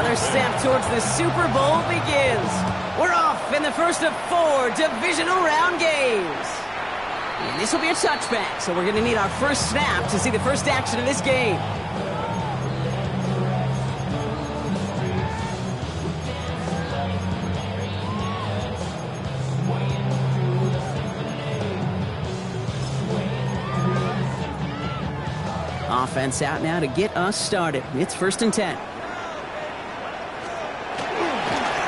another step towards the Super Bowl begins. We're off in the first of 4 divisional round games. And this will be a touchback, so we're going to need our first snap to see the first action of this game. Offense out now to get us started. It's 1st and 10.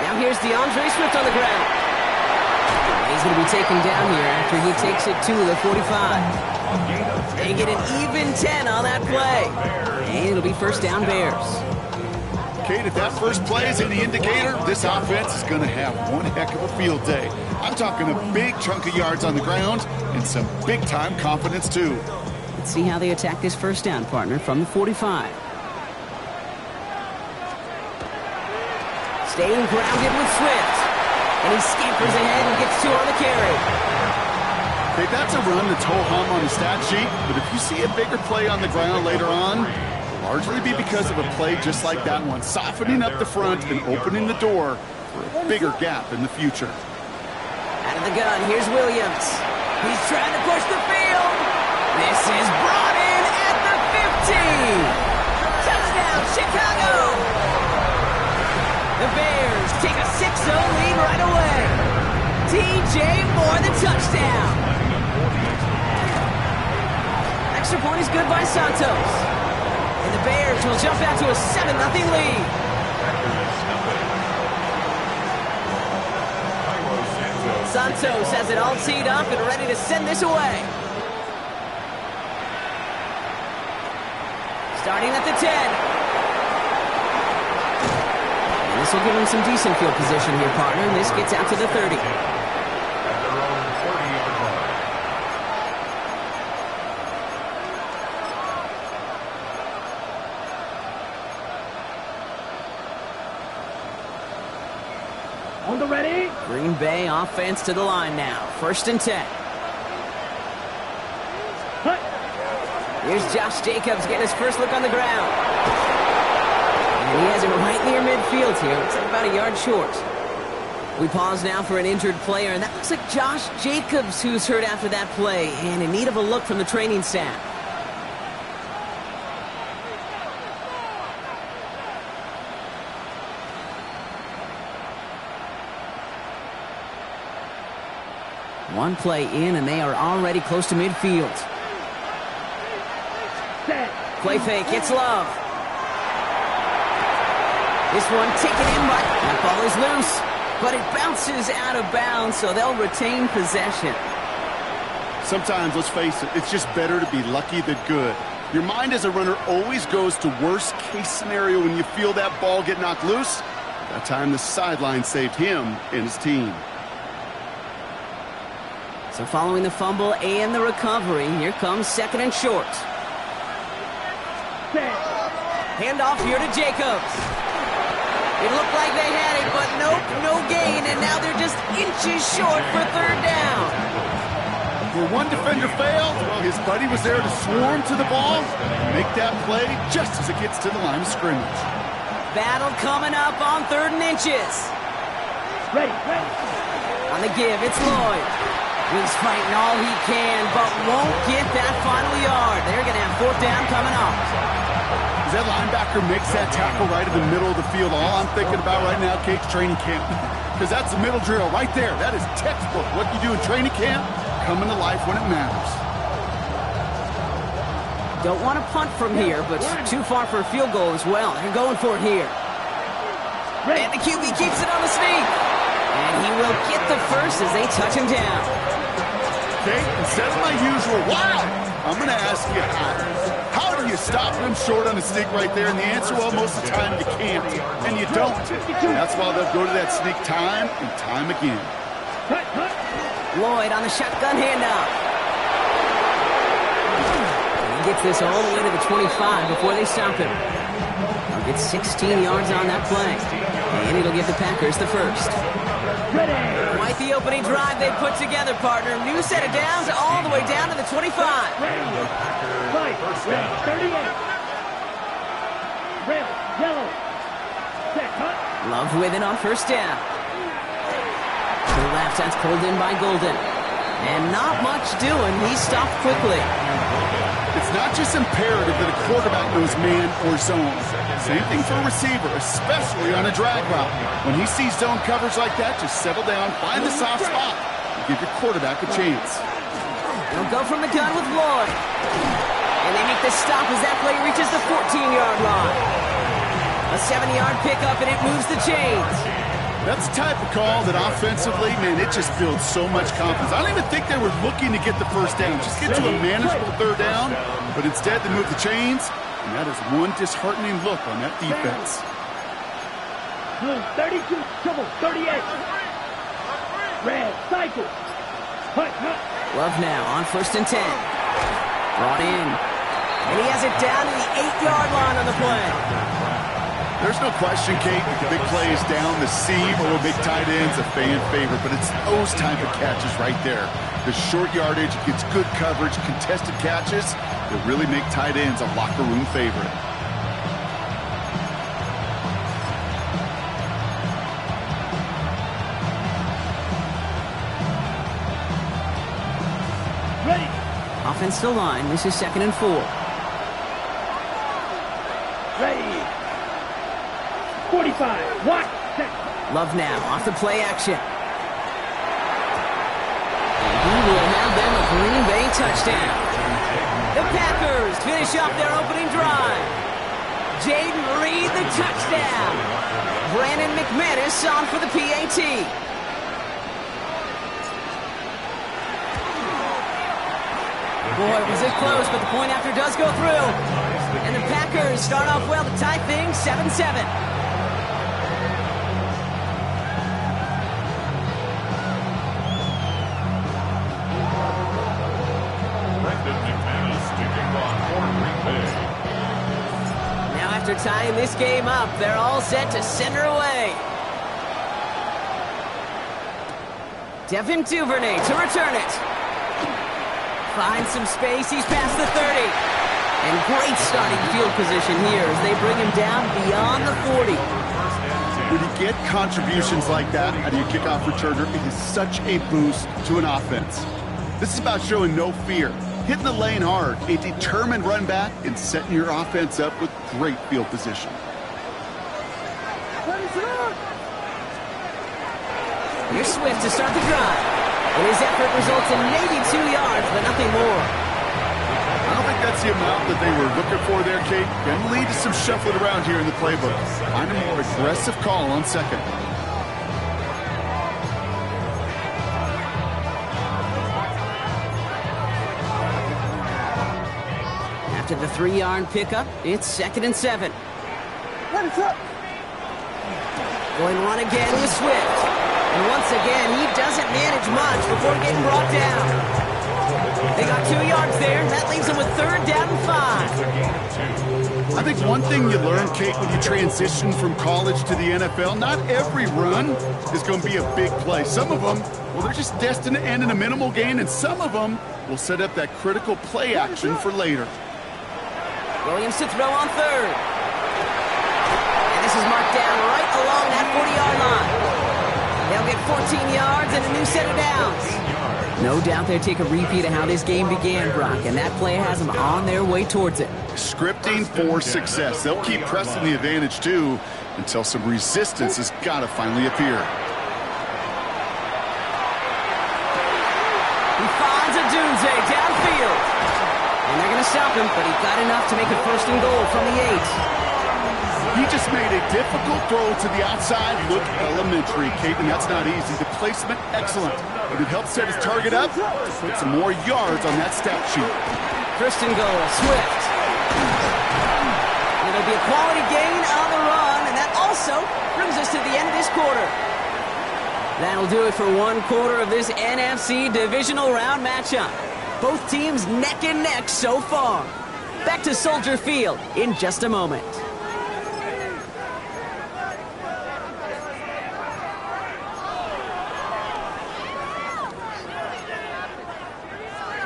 Now here's DeAndre Swift on the ground. He's going to be taken down here after he takes it to the 45. They get an even 10 on that play. And it'll be 1st down Bears. Kate, if that first play is any indicator, this offense is going to have one heck of a field day. I'm talking a big chunk of yards on the ground and some big-time confidence, too. Let's see how they attack this 1st down, partner, from the 45. Staying grounded with Swift. And he scampers ahead and gets 2 on the carry. Okay, that's a run that's ho-hum on the stat sheet, but if you see a bigger play on the ground later on, it'll largely be because of a play just like that one, softening up the front and opening the door for a bigger gap in the future. Out of the gun, here's Williams. He's trying to push the field. This is brought in at the 50. Touchdown, Chicago. The Bears take a 6-0 lead right away. DJ Moore, the touchdown. Extra point is good by Santos. And the Bears will jump out to a 7-0 lead. Santos has it all teed up and ready to send this away. Starting at the 10. And this will give him some decent field position here, partner. And this gets out to the 30. On the ready. Green Bay offense to the line now. 1st and 10. Here's Josh Jacobs getting his first look on the ground. And he has it right near midfield here. Looks like about a yard short. We pause now for an injured player, and that looks like Josh Jacobs who's hurt after that play and in need of a look from the training staff. One play in, and they are already close to midfield. Play fake, it's Love. This one taken in by... That ball is loose, but it bounces out of bounds, so they'll retain possession. Sometimes, let's face it, it's just better to be lucky than good. Your mind as a runner always goes to worst case scenario when you feel that ball get knocked loose. That time the sideline saved him and his team. So following the fumble and the recovery, here comes 2nd and short. Handoff here to Jacobs. It looked like they had it, but nope, no gain, and now they're just inches short for 3rd down. Where one defender failed, well, his buddy was there to swarm to the ball and make that play just as it gets to the line of scrimmage. Battle coming up on 3rd and inches. Ready. On the give, it's Lloyd. He's fighting all he can, but won't get that final yard. They're going to have 4th down coming off. As that linebacker makes that tackle right in the middle of the field, all I'm thinking about right now, Kate's training camp. Because that's the middle drill right there. That is textbook. What you do in training camp, coming to life when it matters. Don't want to punt from here, but too far for a field goal as well. They're going for it here. And the QB keeps it on the sneak. And he will get the first as they touch him down. Okay, instead of my usual, wow, I'm going to ask you how do you stop them short on the sneak right there? And the answer, well, most of the time you can't, and you don't. And that's why they'll go to that sneak time and time again. Lloyd on the shotgun handoff. And he gets this all the way to the 25 before they stop him. He'll get 16 yards on that play. And it'll give the Packers the first. Quite the opening drive they put together, partner. New set of downs all the way down to the 25. Right, 38. Red, yellow, set. Love with it on first down. To the left, that's pulled in by Golden. And not much doing. He stopped quickly. It's not just imperative that a quarterback knows man or zone. Same thing for a receiver, especially on a drag route. When he sees zone coverage like that, just settle down, find the soft spot, and give your quarterback a chance. They'll go from the gun with Lloyd. And they make the stop as that play reaches the 14-yard line. A 7-yard pickup, and it moves the chains. That's the type of call that offensively, man, it just builds so much confidence. I don't even think they were looking to get the first down. Just get to a manageable third down, but instead they move the chains, and that is one disheartening look on that defense. 32, trouble, 38. Red, cycle. Hut. Love now on first and 10. Brought in. And he has it down to the 8-yard line on the play. There's no question, Kate, big plays down the seam or big tight ends, a fan favorite, but it's those type of catches right there. The short yardage, gets good coverage, contested catches that really make tight ends a locker room favorite. Ready. Offensive line, this is 2nd and 4. Ready. 45. Watch. Love now off the play action. And he will have them a Green Bay touchdown. The Packers finish off their opening drive. Jaden Reed the touchdown. Brandon McManus on for the PAT. Boy, was it close, but the point after does go through. And the Packers start off well to tie things 7-7. Now after tying this game up, they're all set to send her away. Devin Duvernay to return it. Finds some space, he's past the 30. And great starting field position here as they bring him down beyond the 40. When you get contributions like that out of your kickoff returner, it is such a boost to an offense. This is about showing no fear, hitting the lane hard, a determined run back, and setting your offense up with great field position. Here's Swift to start the drive. And his effort results in maybe 2 yards, but nothing more. I don't think that's the amount that they were looking for there, Kate. Going to lead to some shuffling around here in the playbook. Find a more aggressive call on second. After the 3-yard pickup, it's 2nd and 7. Going run again with Swift. And once again, he doesn't manage much before getting brought down. They got 2 yards there. That leaves them with 3rd down and 5. I think one thing you learn, Kate, when you transition from college to the NFL, not every run is going to be a big play. Some of them, well, they're just destined to end in a minimal gain, and some of them will set up that critical play action for later. Williams to throw on 3rd. And this is marked down right along that 40-yard line. They'll get 14 yards and a new set of downs. No doubt they'll take a repeat of how this game began, Brock, and that play has them on their way towards it. Scripting for success. They'll keep pressing the advantage, too, until some resistance has got to finally appear. He finds a Dunze downfield. And they're going to stop him, but he got enough to make a 1st and goal from the 8. He just made a difficult throw to the outside look elementary, Kate, and that's not easy. The placement, excellent. But it helped set his target up to put some more yards on that stat sheet. 1st and goal, Swift. It'll be a quality gain on the run, and that also brings us to the end of this quarter. That'll do it for 1 quarter of this NFC divisional round matchup. Both teams neck and neck so far. Back to Soldier Field in just a moment.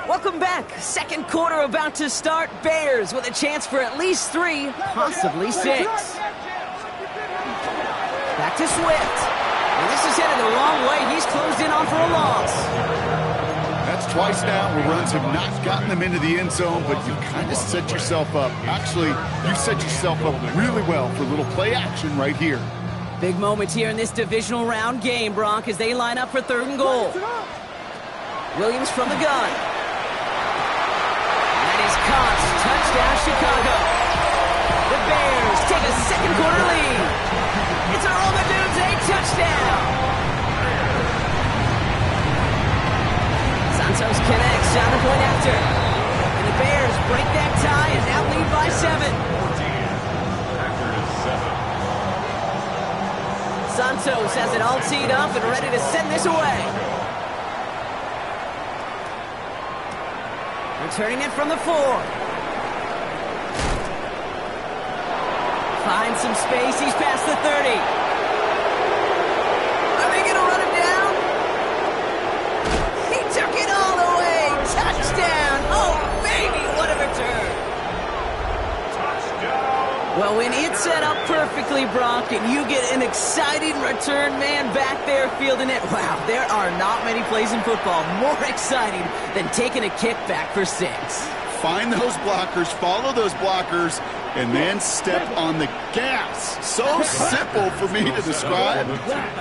Welcome back. 2nd quarter about to start. Bears with a chance for at least 3, possibly 6. back to Swift. And this is headed the wrong way. He's closed in on for a loss. That's twice now where runs have not gotten them into the end zone, but you kind of set yourself up. Actually, you set yourself up really well for a little play action right here. Big moment here in this divisional round game, Brock, as they line up for 3rd and goal. Williams from the gun. That is caught. Touchdown, Chicago. The Bears take a second quarter lead. It's a Romadudes, a touchdown. Santos connects on the point after. And the Bears break that tie and now lead by 7. Santos has it all teed up and ready to send this away. Returning it from the 4. Finds some space. He's past the 30. Are they going to run him down? He took it all the way. Touchdown. Oh, baby, what a return. Well, when it's set up perfectly, Brock, and you get an exciting return man back there fielding it, wow, there are not many plays in football more exciting than taking a kick back for 6. Find those blockers, follow those blockers, and then step on the gas. So simple for me to describe,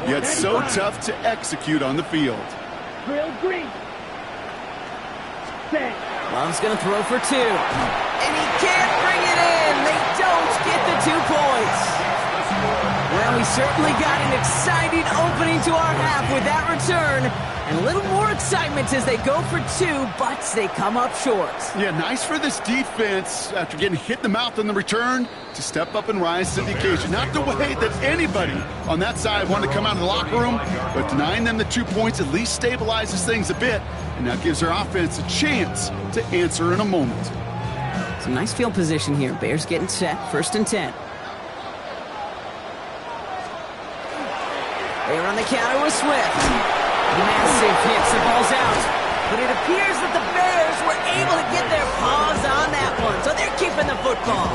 yet so tough to execute on the field. Drill green. Set. Love's going to throw for 2. And he can't bring it in. They don't get the 2 points. Well, we certainly got an exciting opening to our half with that return. And a little more excitement as they go for 2, but they come up short. Yeah, nice for this defense after getting hit in the mouth on the return to step up and rise to the occasion. Not the way that anybody on that side wanted to come out of the locker room, but denying them the 2 points at least stabilizes things a bit, and now gives their offense a chance to answer in a moment. Some nice field position here. Bears getting set, 1st and 10. They run the counter with Swift. Massive hits, the ball's out. But it appears that the Bears were able to get their paws on that one, so they're keeping the football.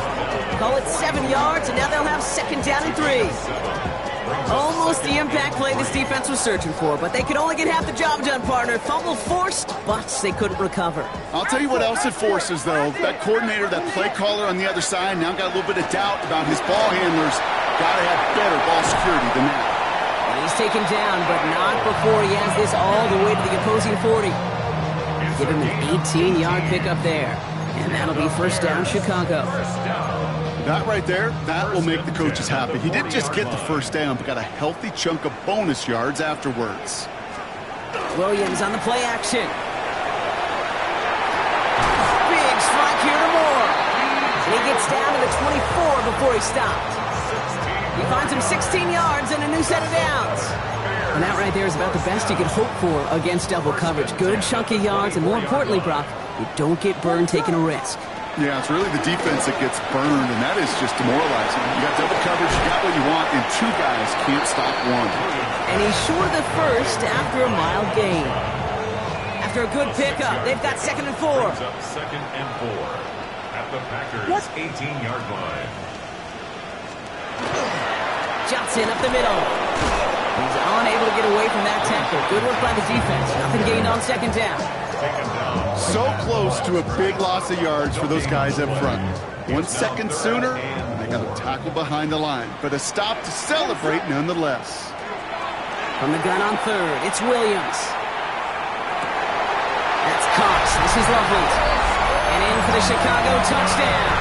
Call it 7 yards, and now they'll have 2nd down and 3. Almost the impact play this defense was searching for, but they could only get half the job done, partner. Fumble forced, but they couldn't recover. I'll tell you what else it forces, though. That coordinator, that play caller on the other side, now got a little bit of doubt about his ball handlers. Got to have better ball security than that. He's taken down, but not before he has this all the way to the opposing 40. Give him an 18-yard pickup there. And that'll be 1st down, Chicago. That right there, that will make the coaches happy. He didn't just get the 1st down, but got a healthy chunk of bonus yards afterwards. Williams on the play action. Big strike here to Moore. And he gets down to the 24 before he stopped. He finds him 16 yards and a new set of downs. And that right there is about the best you could hope for against double coverage. Good chunky yards, and more importantly, Brock, you don't get burned taking a risk. Yeah, it's really the defense that gets burned, and that is just demoralizing. You got double coverage, you got what you want, and 2 guys can't stop one. And he's short of the 1st after a mild gain. After a good pickup, they've got 2nd and 4. 2nd and 4 at the Packers' 18-yard line. Johnson up the middle. He's unable to get away from that tackle. Good work by the defense. Nothing gained on 2nd down. So close to a big loss of yards for those guys up front. 1 second sooner, and they got a tackle behind the line. But a stop to celebrate nonetheless. From the gun on 3rd, it's Williams. That's Cox. This is Loveland. And in for the Chicago touchdown.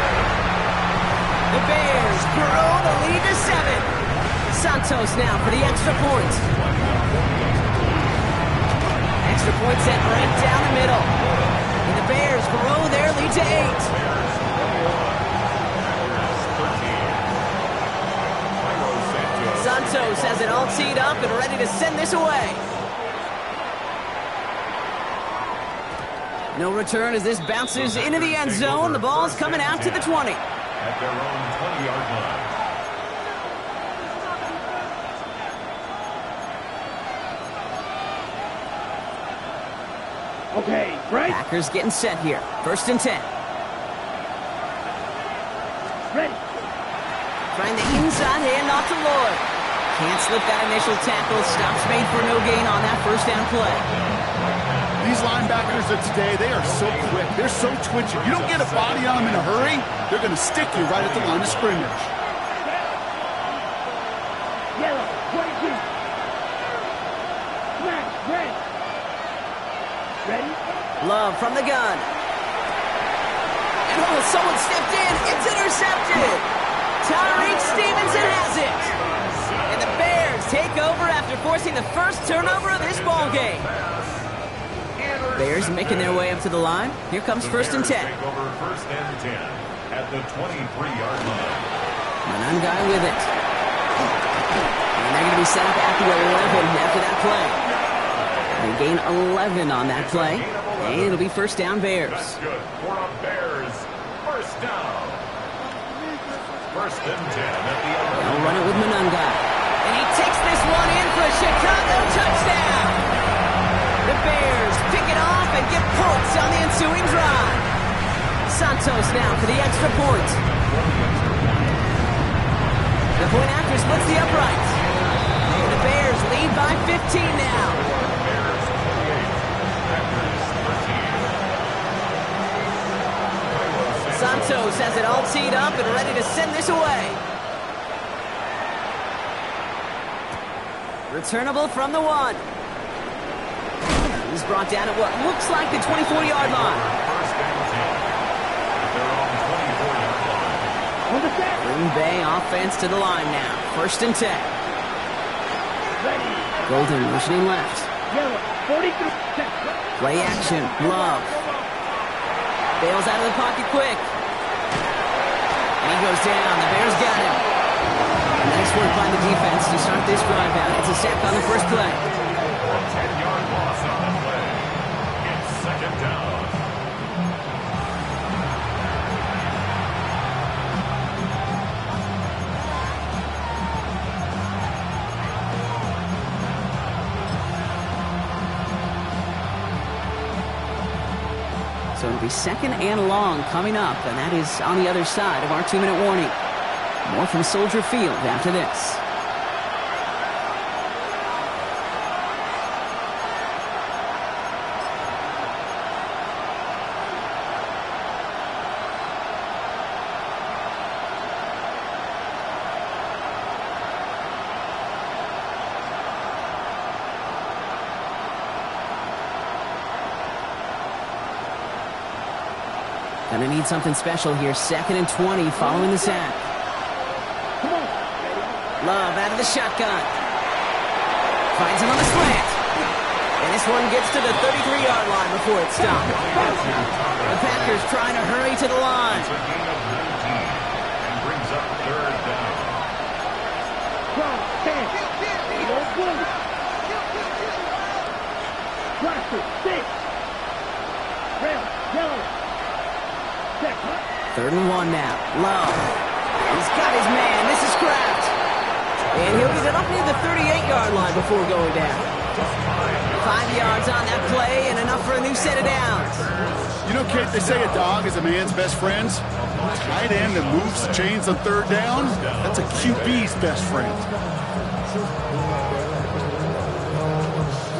The Bears grow the lead to 7. Santos now for the extra point. Extra point set right down the middle. And the Bears grow their lead to 8. Santos has it all teed up and ready to send this away. No return as this bounces into the end zone. The ball's coming out to the 20. At their own 20-yard line. Okay, right? Packers getting set here. 1st and 10. Ready. Trying the inside handoff to Lloyd. Can't slip that initial tackle. Stops made for no gain on that first down play. These linebackers of today, they are so quick. They're so twitchy. You don't get a body on them in a hurry, they're going to stick you right at the line of scrimmage. Yellow, 22. Smash, red. Ready? Love from the gun. And oh, someone stepped in. It's intercepted. Tyreek Stevenson has it. And the Bears take over after forcing the first turnover of this ball game. Bears making their way up to the line. Here comes first and 10. Take over first and 10 at the 23-yard line. Manungai with it. And they're going to be set up at the 11 after that play. They gain 11 on that play. And it'll be first down Bears. That's good for a Bears first down. First and 10 at the 11. They'll run it with Manungai. And he takes this one in for a Chicago touchdown. The Bears pick it off and get points on the ensuing drive. Santos now for the extra point. The point after splits the uprights. And the Bears lead by 15 now. Bears 28, Packers 13. Santos has it all teed up and ready to send this away. Returnable from the 1. He's brought down at what looks like the 24-yard line. First and 10 at their own 24-yard line. On the set. Green Bay offense to the line now. First and 10. Ready. Golden motioning left. Yellow, 43. Set. Play action. Love. Bails out of the pocket quick. And he goes down. The Bears got him. Nice work by the defense to start this drive out. It's a sack on the first play. 10-yard loss on the play. It's second down. So it'll be second and long coming up, and that is on the other side of our 2-minute warning. More from Soldier Field after this. Gonna need something special here. Second and 20 following the sack. Love out of the shotgun. Finds him on the slant. And this one gets to the 33-yard line before it's stopped. The Packers trying to hurry to the line. It's a gain of 19 and brings up third down. Cross, 10. No blue. Blaster, 6. Red, yellow. Set. Third and 1 now. Love. He's got his man. This is Kraft. And he'll get it up near the 38-yard line before going down. 5 yards on that play and enough for a new set of downs. You know, Kate, they say a dog is a man's best friend. Tight end that moves the chains on third down, that's a QB's best friend.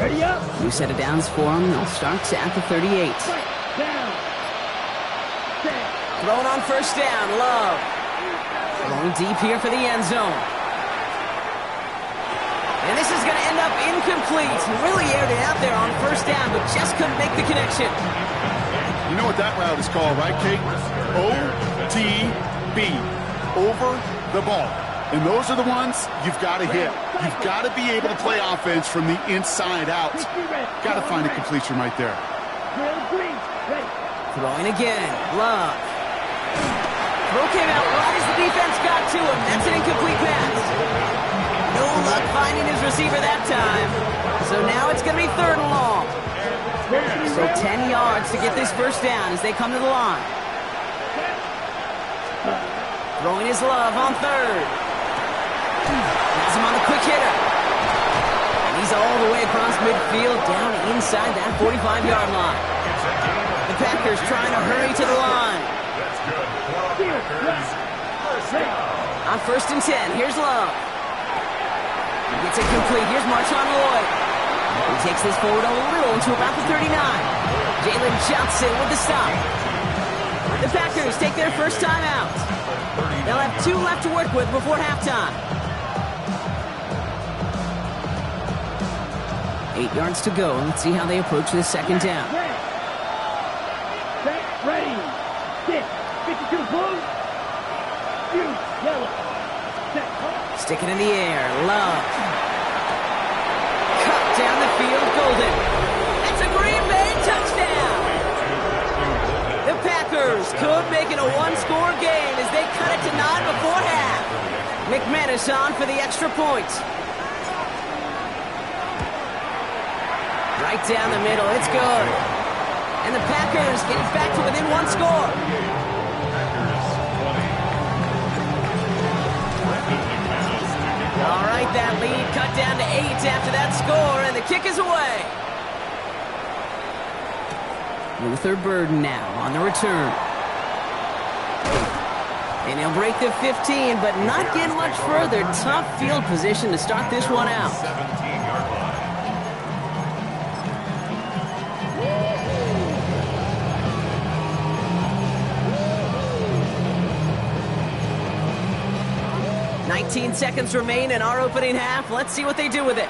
Ready up. New set of downs for him. They'll start at the 38. Down. Set. Thrown on first down. Love. Going deep here for the end zone. And this is going to end up incomplete. Really aired it out there on first down, but just couldn't make the connection. You know what that route is called, right, Kate? OTB. Over the ball. And those are the ones you've got to hit. You've got to be able to play offense from the inside out. Got to find a completion right there. Drill green. Ready. Throwing again. Love. Throw came out right as the defense got to him. That's an incomplete pass. No luck finding his receiver that time. So now it's going to be third and long. So 10 yards to get this first down as they come to the line. Throwing his Love on third. Has him on the quick hitter. And he's all the way across midfield down inside that 45-yard line. The Packers trying to hurry to the line. That's good for the Packers. First down. On first and 10, here's Love. Gets it complete. Here's Marshawn Lloyd. He takes this forward a little into about the 39. Jalen Johnson with the stop. The Packers take their first time out. They'll have 2 left to work with before halftime. 8 yards to go. Let's see how they approach this second down. Set, ready, stick, 52 blue, use, yellow, set, Stick it in the air. Love. Cut down the field. Golden. That's a Green Bay touchdown. The Packers could make it a 1-score game as they cut it to 9 before half. McManus on for the extra point. Right down the middle. It's good. And the Packers get it back to within 1 score. All right, that lead cut down to 8 after that score, and the kick is away. Luther Burden now on the return. And he'll break the 15, but not get much further. Tough field position to start this one out. 17-yard line. Nineteen seconds remain in our opening half. Let's see what they do with it.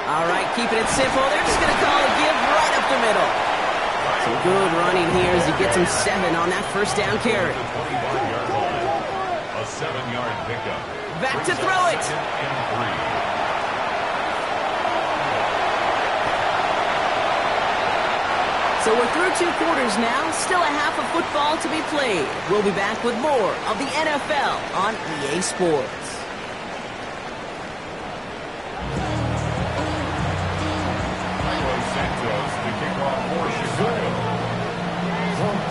All right, keeping it simple. They're just going to call a give right up the middle. Some good running here as he gets him 7 on that first down carry. A 7-yard pickup. Back to throw it. So we're through 2 quarters now. Still a half of football to be played. We'll be back with more of the NFL on EA Sports.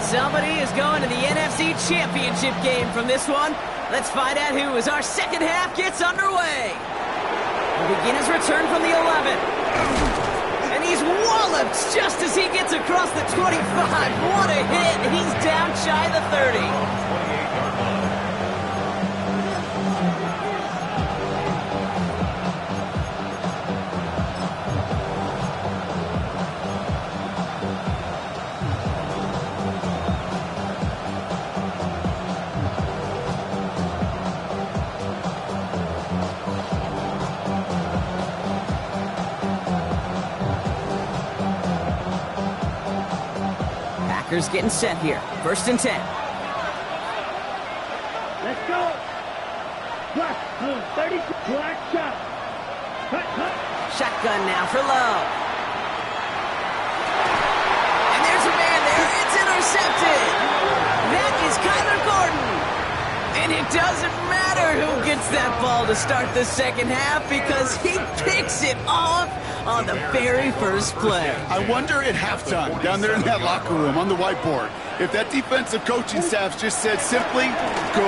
Somebody is going to the NFC Championship game from this one. Let's find out who as our second half gets underway. He'll begin his return from the 11. And he's walloped just as he gets across the 25. What a hit. He's down shy of the 30. 28-yard line. Packers getting set here. 1st and 10. let's go. Plus, 30, black shot. Cut, cut. Shotgun now for Love. And there's a man there. It's intercepted. That is Kyler Gordon. And it doesn't matter who gets that ball to start the second half because he picks it off on the very first play. I wonder at halftime, down there in that locker room on the whiteboard, if that defensive coaching staff just said simply, go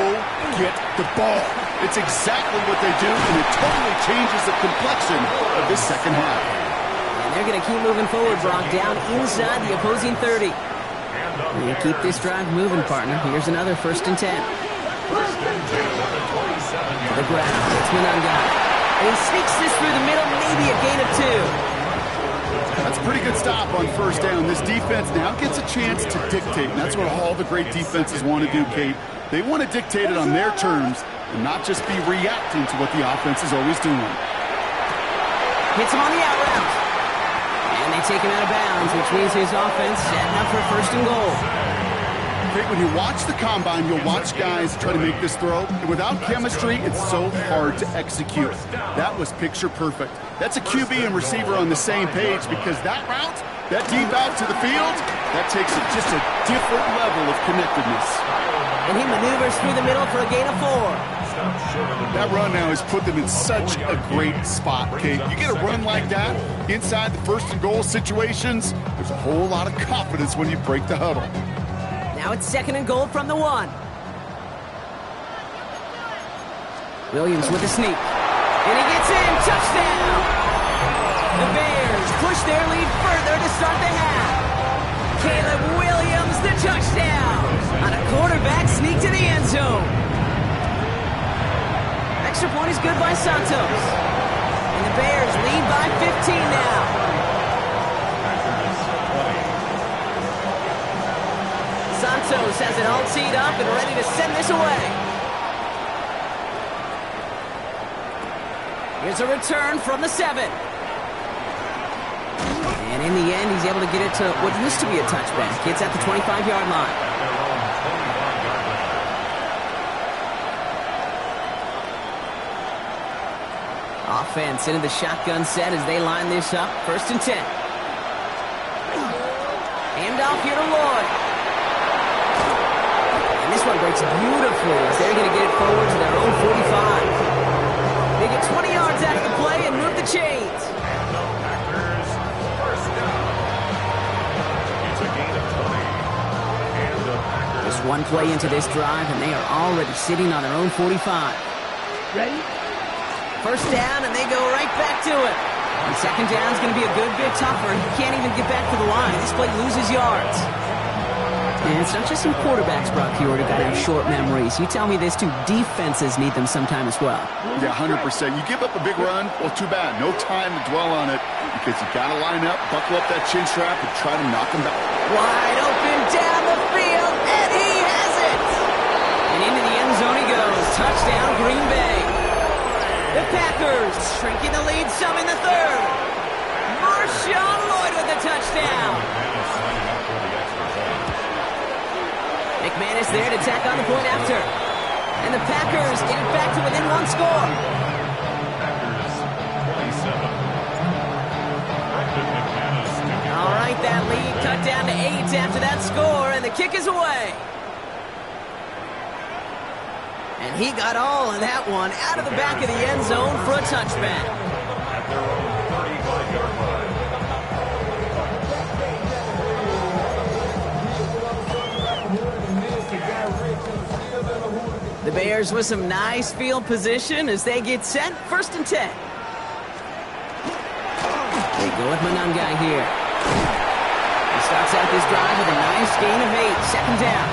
get the ball. It's exactly what they do, and it totally changes the complexion of this second half. And they're going to keep moving forward, Brock, down inside the opposing 30. You keep this drive moving, partner. Here's another 1st and 10. The ground, it's Monunga. And he sneaks this through the middle, maybe a gain of 2. That's a pretty good stop on 1st down. This defense now gets a chance to dictate, and that's what all the great defenses want to do, Kate. They want to dictate it on their terms and not just be reacting to what the offense is always doing. Hits him on the out route. And they take him out of bounds, which means his offense setting up for 1st and goal. Kate, when you watch the combine, you'll watch guys try to make this throw. Without chemistry, it's so hard to execute. That was picture perfect. That's a QB and receiver on the same page because that route, that deep out to the field, that takes it just a different level of connectedness. And he maneuvers through the middle for a gain of 4. That run now has put them in such a great spot, Kate. You get a run like that inside the 1st and goal situations, there's a whole lot of confidence when you break the huddle. Now it's 2nd and goal from the 1. Williams with a sneak. And he gets in. Touchdown! The Bears push their lead further to start the half. Caleb Williams, the touchdown! On a quarterback sneak to the end zone. extra point is good by Santos. And the Bears lead by 15 now. Santos has it all teed up and ready to send this away. Here's a return from the 7. And in the end, he's able to get it to what used to be a touchback. It's at the 25-yard line. Offense into the shotgun set as they line this up. 1st and 10. Hand off here to Lloyd. And this one breaks beautifully as they're going to get it forward to their own 45. They get 20 yards out of the play and move the chains. Packers, first down. It's a gain of 20. And the Packers. Just one play into this drive, and they are already sitting on their own 45. Ready? 1st down, and they go right back to it. And 2nd down is going to be a good bit tougher. He can't even get back to the line. This play loses yards. And it's not just some quarterbacks, Brock, you already got to have short memories. You tell me this too, defenses need them sometime as well. Yeah, 100%. You give up a big run, well, too bad. No time to dwell on it because you got to line up, buckle up that chin strap, and try to knock him back. Wide open down the field, and he has it! And into the end zone he goes. Touchdown, Green Bay. The Packers shrinking the lead some in the 3rd. Marshawn Lloyd with the touchdown. McManus there to tack on the point after. And the Packers get it back to within 1 score. Packers 27. All right, that lead cut down to 8 after that score, and the kick is away. And he got all of that one out of the back of the end zone for a touchback. At their own 35-yard line. The Bears with some nice field position as they get set. 1st and 10. They go with Manungai here. He starts out this drive with a nice gain of 8. 2nd down.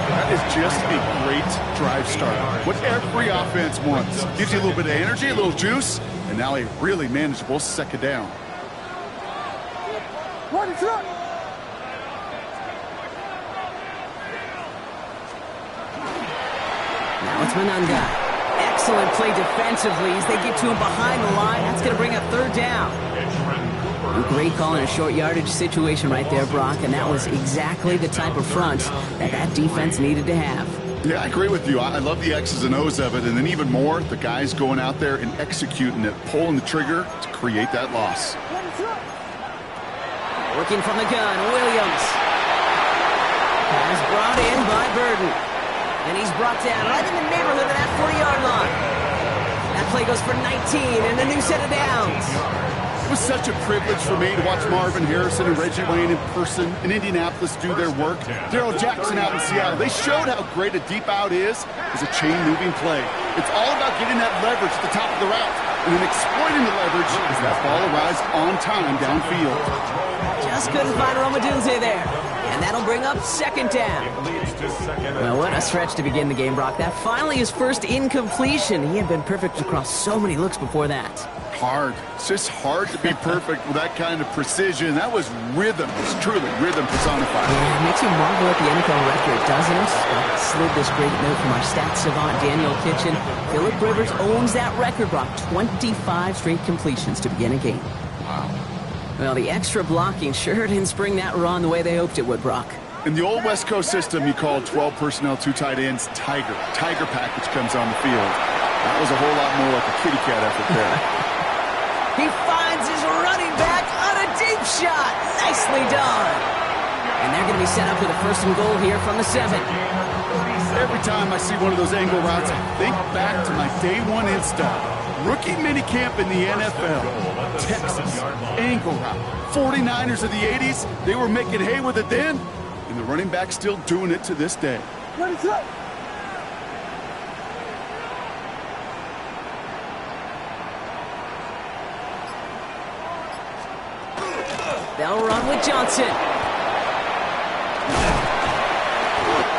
That is just a great drive start. What every offense wants. Gives you a little bit of energy, a little juice, and now a really manageable 2nd down. Now it's Manungai. Excellent play defensively as they get to him behind the line. That's going to bring up 3rd down. A great call in a short yardage situation right there, Brock, and that was exactly the type of front that defense needed to have. Yeah, I agree with you. I love the X's and O's of it, and then even more, the guys going out there and executing it, pulling the trigger to create that loss. Working from the gun, Williams. Pass brought in by Burden. And he's brought down right in the neighborhood of that 40-yard line. That play goes for 19 and a new set of downs. It was such a privilege for me to watch Marvin Harrison and Reggie Wayne in person in Indianapolis do their work. Darrell Jackson out in Seattle. They showed how great a deep out is as a chain-moving play. It's all about getting that leverage at the top of the route and then exploiting the leverage as that ball arrives on time downfield. Just couldn't find Romadunze there. And that'll bring up 2nd down. Well, what a stretch to begin the game, Brock. That finally his first incompletion. He had been perfect across so many looks before that. Hard. It's just hard to be perfect with that kind of precision. That was rhythm. It's truly rhythm personified. Yeah, it makes you marvel at the NFL record, doesn't it? I slid this great note from our stats savant, Daniel Kitchen. Phillip Rivers owns that record, Brock. 25 straight completions to begin a game. Wow. Well, the extra blocking sure didn't spring that run the way they hoped it would, Brock. In the old West Coast system, you called 12 personnel, 2 tight ends, Tiger. Tiger package comes on the field. That was a whole lot more like a kitty cat effort there. He finds his running back on a deep shot. Nicely done. And they're going to be set up with a 1st and goal here from the 7. Every time I see one of those angle routes, I think back to my day 1 install. Rookie minicamp in the NFL. Texas, angle route. 49ers of the 80s, they were making hay with it then, and the running back's still doing it to this day. What is up? They'll run with Johnson.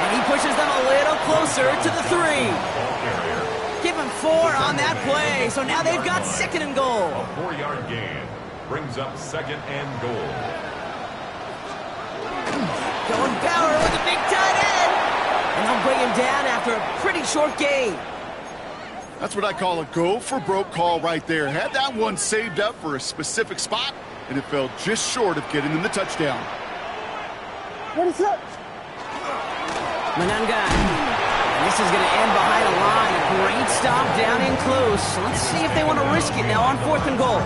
And he pushes them a little closer to the 3. Get gave him 4 on that play. So now they've got 2nd and goal. A 4-yard gain brings up 2nd and goal. Going Bauer with a big tight end. And they'll bring him down after a pretty short gain. That's what I call a go-for-broke call right there. Had that one saved up for a specific spot, and it fell just short of getting them the touchdown. What is up? Mananga. And this is going to end behind a line. A great stop down in close. Let's see if they want to risk it now on 4th and goal.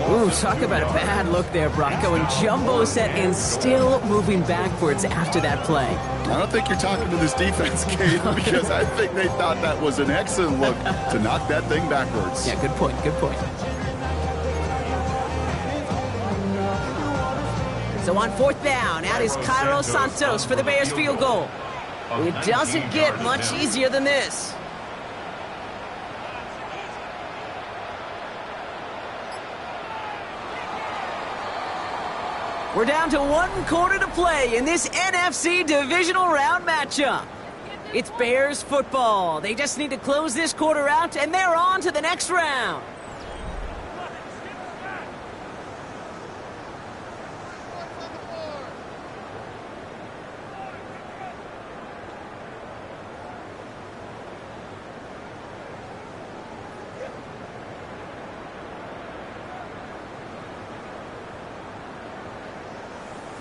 Ooh, talk about a bad look there, Brock. Going jumbo set and still moving backwards after that play. I don't think you're talking to this defense, Kate, because I think they thought that was an excellent look to knock that thing backwards. Yeah, good point, good point. So on 4th down, out is Cairo Santos for the Bears field goal. It doesn't get much easier than this. We're down to 1 quarter to play in this NFC divisional round matchup. It's Bears football. They just need to close this quarter out, and they're on to the next round.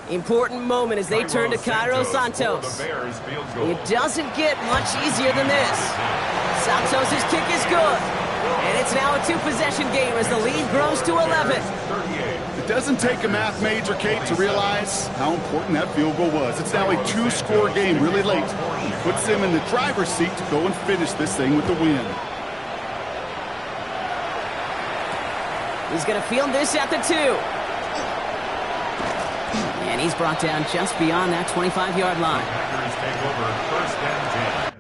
Important moment as they turn to Cairo Santos. It doesn't get much easier than this. Santos' kick is good. And it's now a 2-possession game as the lead grows to 11. It doesn't take a math major, Kate, to realize how important that field goal was. It's now a 2-score game really late. It puts them in the driver's seat to go and finish this thing with the win. He's going to field this at the 2. And he's brought down just beyond that 25-yard line. Packers take over 1st and 10.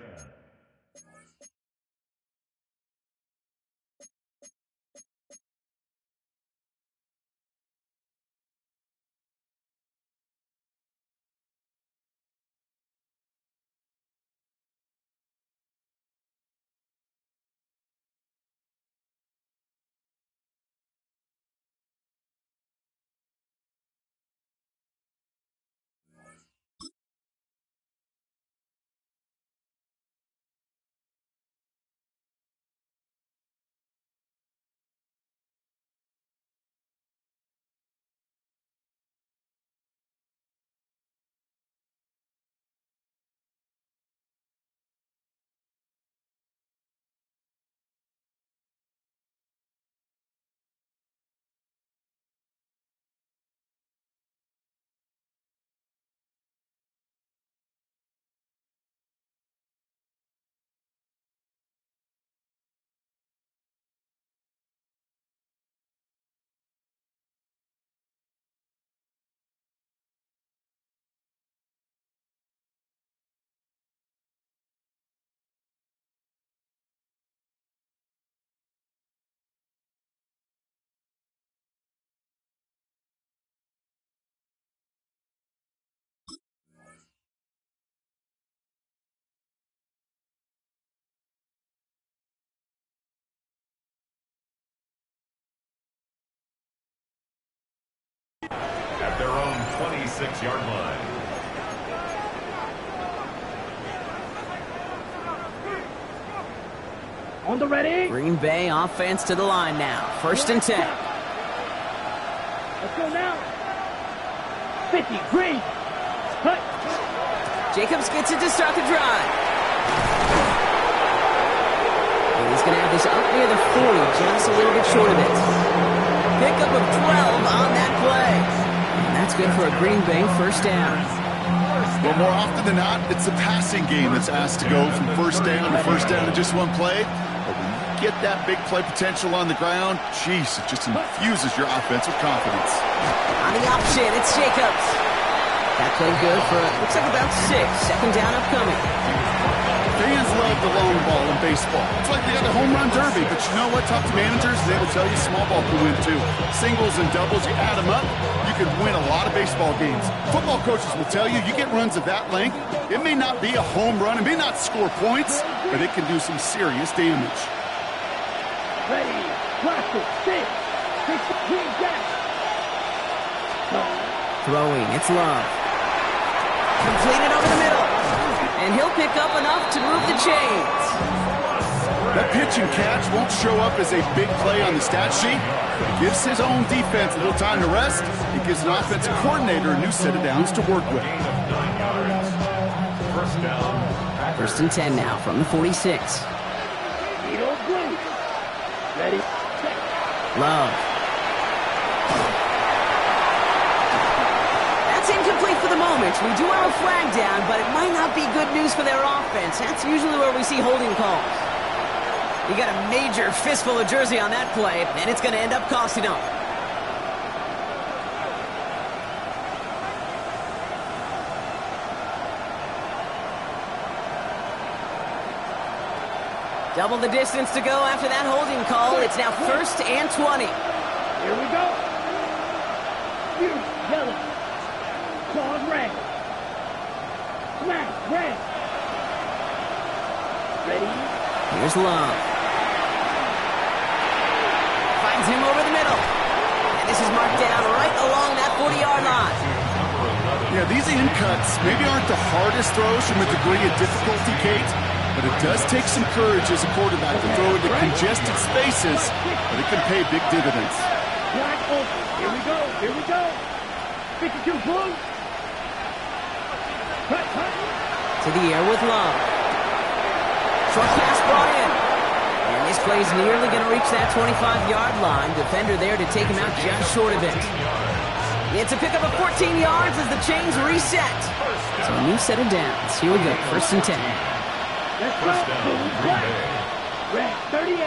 At their own 26-yard line. On the ready. Green Bay offense to the line now. 1st and 10. Let's go now. 50, green. Cut. Jacobs gets it to start the drive. And he's going to have this up near the 40, just a little bit short of it. Pickup of 12 on that play. And that's good for a Green Bay 1st down. Well, more often than not, it's the passing game that's asked to go from 1st down to 1st down in just 1 play. But when you get that big play potential on the ground, geez, it just infuses your offense with confidence. On the option, it's Jacobs. That played good for, looks like about 6. 2nd down upcoming. Fans love the long ball in baseball. It's like they got the home run derby, but you know what? Talk to managers, they will tell you small ball can win too. Singles and doubles, you add them up, you can win a lot of baseball games. Football coaches will tell you, you get runs of that length, it may not be a home run, it may not score points, but it can do some serious damage. Ready, blast it, six, green jack. Throwing, it's Love. Completed over the middle. And he'll pick up enough to move the chains. That pitch and catch won't show up as a big play on the stat sheet. It gives his own defense a little time to rest. It gives an offensive coordinator a new set of downs to work with. First down. First and 10 now from the 46. Needle blue. Ready, set. Love. That's incomplete for the moment. We do have a flag down, but it might not be good news for their offense. That's usually where we see holding calls. You got a major fistful of jersey on that play, and it's going to end up costing them. Double the distance to go after that holding call. It's now first and 20. Here we go. Huge, yellow. Claws red. Smash, red. Ready? Here's Love. Finds him over the middle. And this is marked down right along that 40-yard line. Yeah, these in cuts maybe aren't the hardest throws from a degree of difficulty, Kate, but it does take some courage as a quarterback to throw into congested spaces, but it can pay big dividends. Black open. Here we go. Here we go. 52 blue. Cut. To the air with Love. Short pass brought in. And this play's nearly going to reach that 25-yard line. Defender there to take him out just short of it. It's a pickup of 14 yards as the chains reset. So a new set of downs. Here we go. First and 10. Let's go. Black. Red, 38.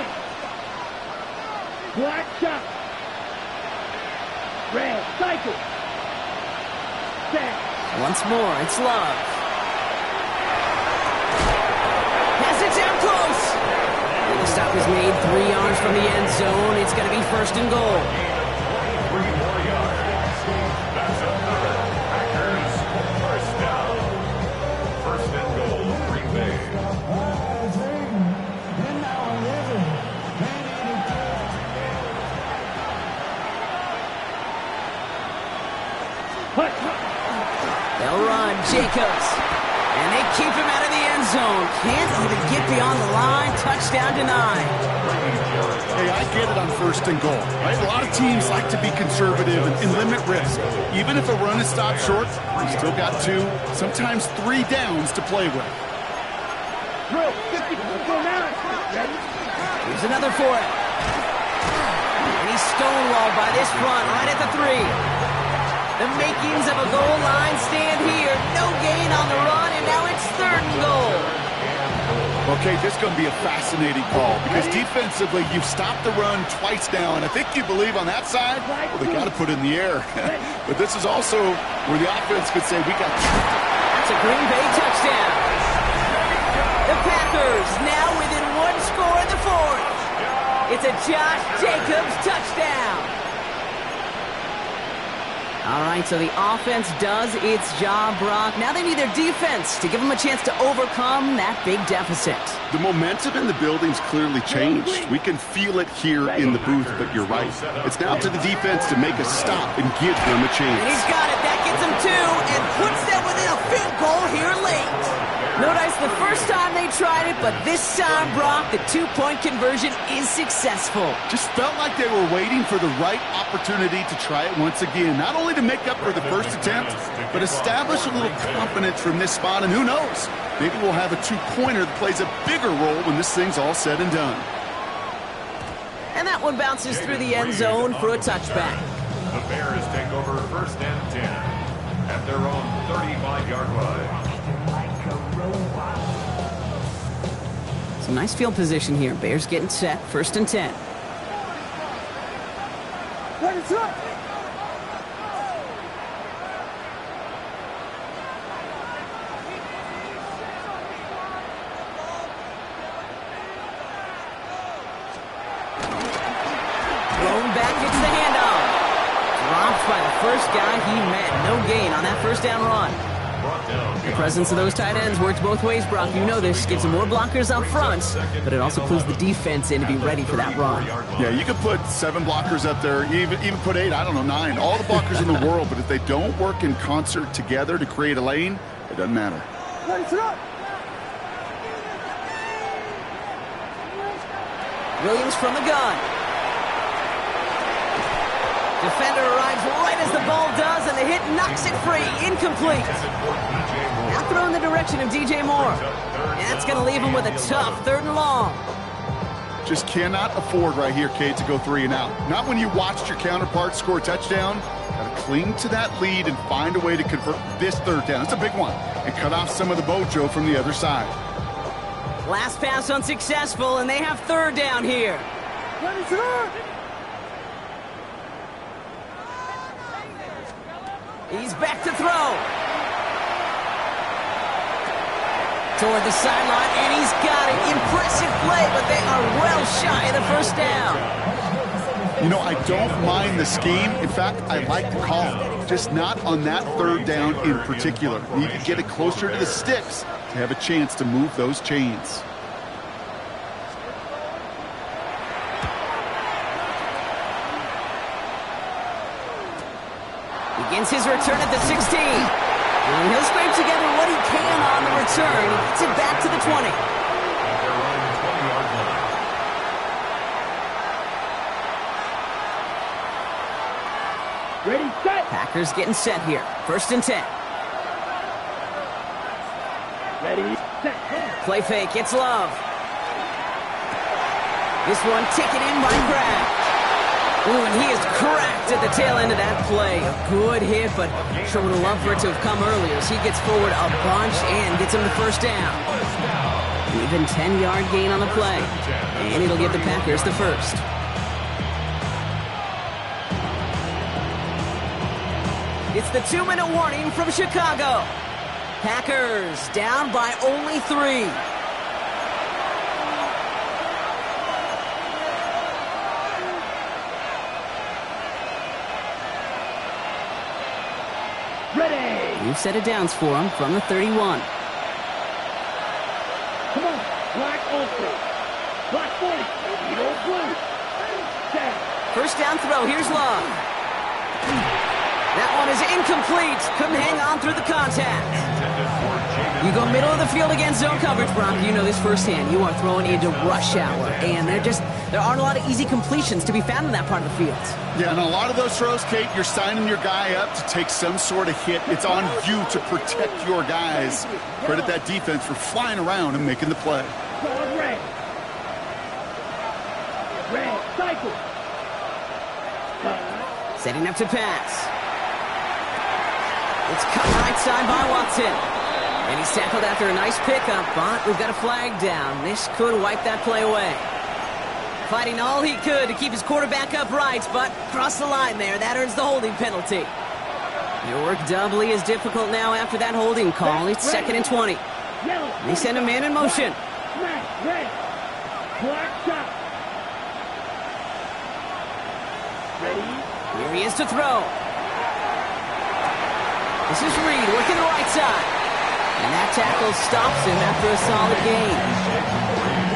Black shot. Red, cycle. Set. Once more, it's Love. Pass it down close. And the stop is made 3 yards from the end zone. It's going to be first and goal. 3 more yards. That's a third. Packers first down. First and goal, Green Bay. They'll run, Jacobs. And they keep him out of the end zone. Can't even get beyond the line. Touchdown denied. Hey, I get it on first and goal, right? A lot of teams like to be conservative and limit risk. Even if a run is stopped short, you still got 2, sometimes 3 downs to play with. Drill, 50, go now. Ready? Here's another for it. And he's stonewalled by this front right at the 3. The makings of a goal line stand here. No gain on the run, and now it's third and goal. Okay, this is going to be a fascinating call because defensively, you've stopped the run twice now, and I think you believe on that side, well, they got to put it in the air. But this is also where the offense could say, we got... That's a Green Bay touchdown. The Packers now within 1 score in the 4th. It's a Josh Jacobs touchdown. All right, so the offense does its job, Brock. Now they need their defense to give them a chance to overcome that big deficit. The momentum in the building's clearly changed. We can feel it here in the booth, but you're right. It's now to the defense to make a stop and give them a chance. And he's got it. That gets him 2 and puts them within a field goal here late. No dice the first time they tried it, but this time, Brock, the 2-point conversion is successful. Just felt like they were waiting for the right opportunity to try it once again. Not only to make up for the first attempt, but establish a little confidence from this spot. And who knows, maybe we'll have a 2-pointer that plays a bigger role when this thing's all said and done. And that one bounces through the end zone for a touchback. The Bears take over first and 10 at their own 35-yard line. Some nice field position here. Bears getting set. First and 10. What is up? first guy he met. No gain on that first down run. The presence of those tight ends works both ways, Brock. You know this. Gives them more blockers up front, but it also pulls the defense in to be ready for that run. Yeah, you could put 7 blockers up there, even put 8, I don't know, 9. All the blockers in the world, but if they don't work in concert together to create a lane, it doesn't matter. Williams from the gun. Defender arrives right as the ball does, and the hit knocks it free. Incomplete. Now throw in the direction of DJ Moore. That's going to leave him with a tough 3rd and long. Just cannot afford right here, Kate, to go 3 and out. Not when you watched your counterpart score a touchdown. Got to cling to that lead and find a way to convert this 3rd down. It's a big one. And cut off some of the mojo from the other side. Last pass unsuccessful, and they have 3rd down here. He's back to throw. Toward the sideline, and he's got it. Impressive play, but they are well shy of the first down. You know, I don't mind the scheme. In fact, I like the call. Just not on that 3rd down in particular. You need to get it closer to the sticks to have a chance to move those chains. Begins his return at the 16. And he'll scrape together what he can on the return. He gets it back to the 20. Ready, set. Packers getting set here. 1st and 10. Ready, set. Play fake. It's Love. This one taken in by Kraft. Ooh, and he is cracked at the tail end of that play. A good hit, but sure would have loved for it to have come earlier as he gets forward a bunch and gets him the 1st down. Even 10-yard gain on the play. And it'll give the Packers the 1st. It's the 2-minute warning from Chicago. Packers down by only 3. Ready. New set of downs for him from the 31. Come on. Black ultra. Black 40. Yellow blue. Set. 1st down throw. Here's Love. That one is incomplete. Couldn't hang on through the contact. You go middle of the field against zone coverage, Brock. You know this firsthand. You are throwing into rush hour, and there aren't a lot of easy completions to be found in that part of the field. Yeah, and a lot of those throws, Kate, you're signing your guy up to take some sort of hit. It's on you to protect your guys. Credit that defense for flying around and making the play. Red. Red. Cycle. Setting up to pass. It's cut right side by Watson. And he's tackled after a nice pickup, but we've got a flag down. This could wipe that play away. Fighting all he could to keep his quarterback upright, but crossed the line there. That earns the holding penalty. Your work doubly is difficult now after that holding call. It's 2nd and 20. They send a man in motion. Red. Black shot. Ready. Here he is to throw. This is Reed working the right side. And that tackle stops him after a solid gain.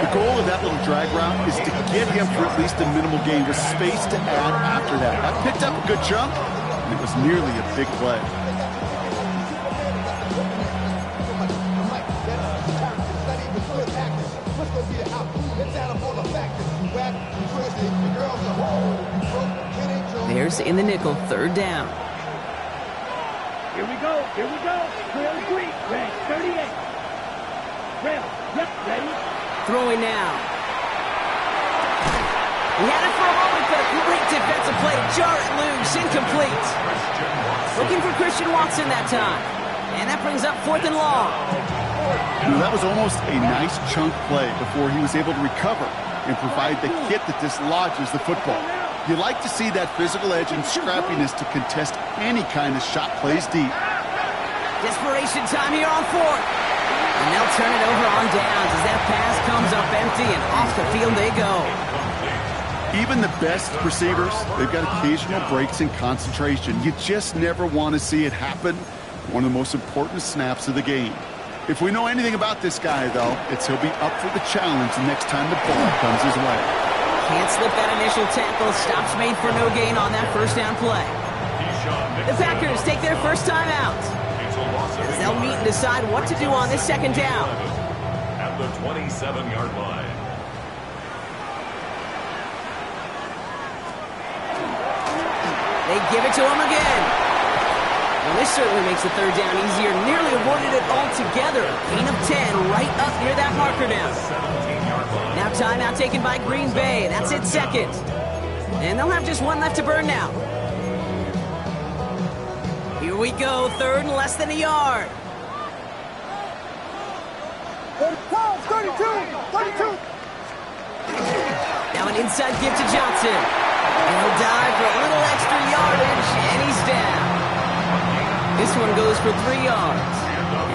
The goal of that little drag route is to get him for at least a minimal gain with space to add after that. That picked up a good chunk, and it was nearly a big play. There's in the nickel, 3rd down. Here we go. Here we go. Trail green. Red. 38. Trail. Yep. Ready. Throwing now. He had it for a moment, but a great defensive play to jar it loose. Incomplete. Looking for Christian Watson that time. And that brings up 4th and long. You know, that was almost a nice chunk play before he was able to recover and provide the hit that dislodges the football. You like to see that physical edge and scrappiness to contest any kind of shot plays deep. Desperation time here on 4th. And they'll turn it over on downs as that pass comes up empty and off the field they go. Even the best receivers, they've got occasional breaks in concentration. You just never want to see it happen. One of the most important snaps of the game. If we know anything about this guy, though, it's he'll be up for the challenge the next time the ball comes his way. Can't slip that initial tackle. Stops made for no gain on that first down play. The Packers take their first time out, as they'll meet and decide what to do on this second down. At the 27-yard line. They give it to him again. Well, this certainly makes the third down easier. Nearly avoided it altogether. Gain of 10 right up near that marker down. Now timeout taken by Green Bay. That's it, second. And they'll have just one left to burn now. Here we go, third and less than a yard. 32. Now an inside give to Johnson. And he'll dive for a little extra yardage, and he's down. This one goes for 3 yards.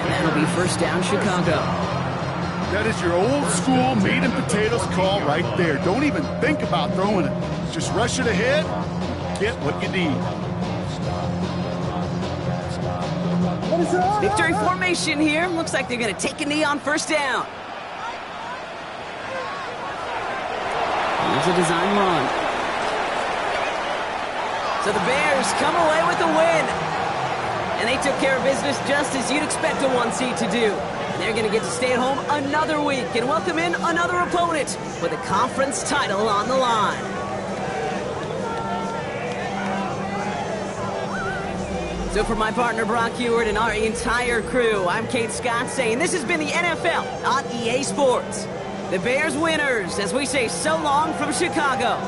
And that'll be first down, Chicago. That is your old school meat and potatoes call right there. Don't even think about throwing it. Just rush it ahead, get what you need. Victory formation here. Looks like they're going to take a knee on first down. Here's a design run. So the Bears come away with a win. And they took care of business just as you'd expect a 1 seed to do. And they're going to get to stay at home another week and welcome in another opponent with a conference title on the line. So for my partner Brock Heward and our entire crew, I'm Kate Scott saying this has been the NFL on EA Sports. The Bears winners as we say so long from Chicago.